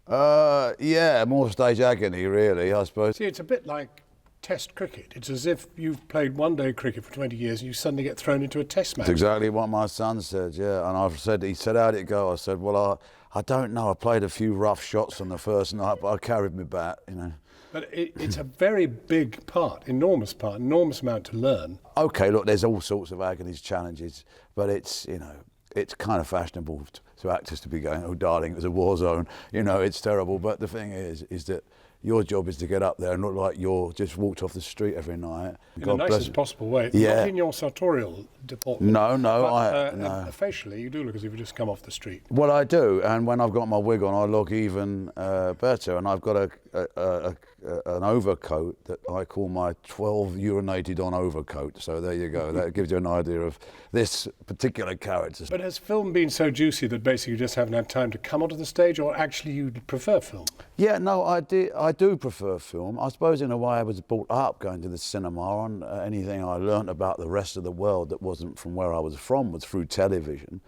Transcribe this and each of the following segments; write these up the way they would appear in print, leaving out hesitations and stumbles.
Yeah, more stage agony, really, I suppose. See, it's a bit like Test cricket. It's as if you've played one-day cricket for 20 years and you suddenly get thrown into a Test match. That's exactly what my son said, yeah. And he said, how'd it go? I said, well, I don't know. I played a few rough shots on the first night, but I carried my bat, you know. But it's a very big part, enormous amount to learn. OK, look, there's all sorts of agonies, challenges, but it's, you know, it's kind of fashionable to actors to be going, oh, darling, it was a war zone. You know, it's terrible. But the thing is that your job is to get up there and look like you're just walked off the street every night. In the nicest possible way. Yeah. Not in your sartorial department. No. No. Facially, you do look as if you just come off the street. Well, I do, and when I've got my wig on, I look even better. And I've got an overcoat that I call my 12 urinated on overcoat. So there you go. That gives you an idea of this particular character. But has film been so juicy that basically you just haven't had time to come onto the stage, or actually you prefer film? Yeah, no, I do prefer film. I suppose in a way I was brought up going to the cinema, and anything I learnt about the rest of the world that wasn't from where I was from was through television.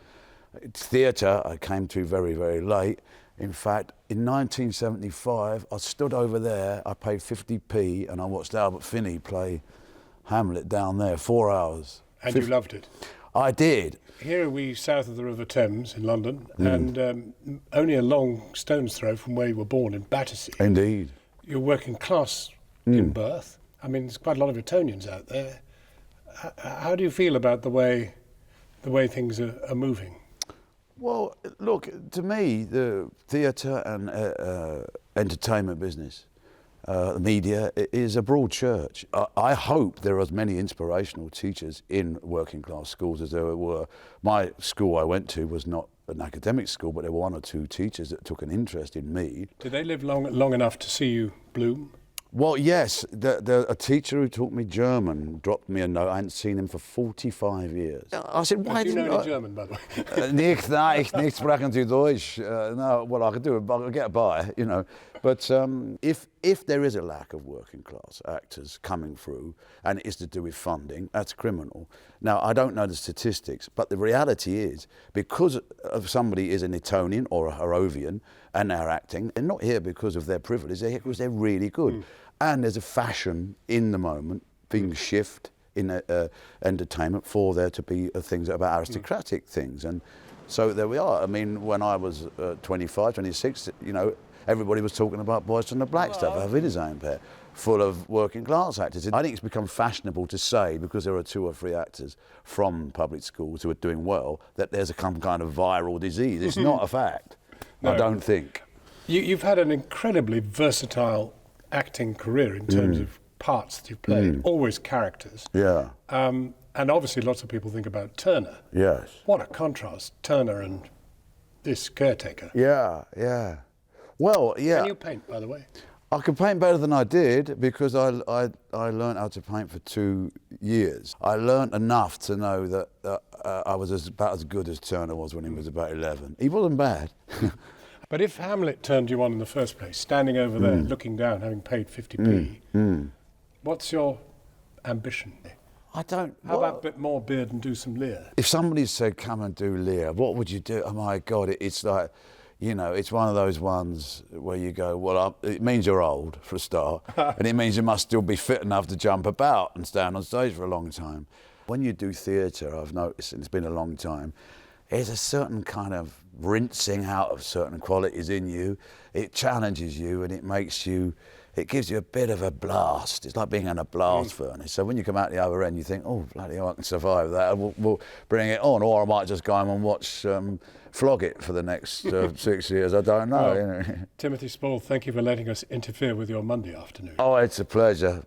Theatre I came to very, very late. In fact, in 1975, I stood over there, I paid 50p, and I watched Albert Finney play Hamlet down there, 4 hours. And you loved it? I did. Here are we south of the River Thames in London, and only a long stone's throw from where you were born in Battersea. Indeed. You're working class in birth. I mean, there's quite a lot of Etonians out there. How do you feel about the way things are moving? Well, look, to me, the theatre and entertainment business, the media, is a broad church. I hope there are as many inspirational teachers in working class schools as there were. My school I went to was not an academic school, but there were one or two teachers that took an interest in me. Did they live long enough to see you bloom? Well, yes. A teacher who taught me German dropped me a note. I hadn't seen him for 45 years. I said, why didn't you? Do you know any German, by the way? Nicht sprechen Sie Deutsch. No, well, I could do it, but I'll get by, you know. But if there is a lack of working class actors coming through, and it is to do with funding, that's criminal. Now, I don't know the statistics, but the reality is, because of somebody is an Etonian or a Harrovian, and they're acting, they're not here because of their privilege, they're here because they're really good. And there's a fashion in the moment being shift in entertainment for there to be things about aristocratic things. And so there we are. I mean, when I was 25, 26, you know, everybody was talking about Boys from the Black stuff, Auf Wiedersen Pet, full of working class actors. I think it's become fashionable to say, because there are 2 or 3 actors from public schools who are doing well, that there's some kind of viral disease. It's not a fact. No. I don't think. You've had an incredibly versatile acting career in terms of parts that you've played, always characters. Yeah. And obviously lots of people think about Turner. Yes. What a contrast, Turner and this Caretaker. Yeah. Well, yeah. Can you paint, by the way? I can paint better than I did because I learned how to paint for 2 years. I learned enough to know that I was about as good as Turner was when he was about 11. He wasn't bad. But if Hamlet turned you on in the first place, standing over there, looking down, having paid 50p, what's your ambition? I don't... How about a bit more beard and do some Lear? If somebody said, come and do Lear, what would you do? Oh, my God, it's like... You know, it's one of those ones where you go, well, it means you're old, for a start, and it means you must still be fit enough to jump about and stand on stage for a long time. When you do theatre, I've noticed, and it's been a long time, there's a certain kind of rinsing out of certain qualities in you. It challenges you and it makes you, it gives you a bit of a blast. It's like being in a blast furnace. So when you come out the other end, you think, oh, bloody hell, I can survive that. We'll bring it on. Or I might just go home and watch Flog It for the next 6 years. I don't know. Well, Timothy Spall, thank you for letting us interfere with your Monday afternoon. Oh, it's a pleasure.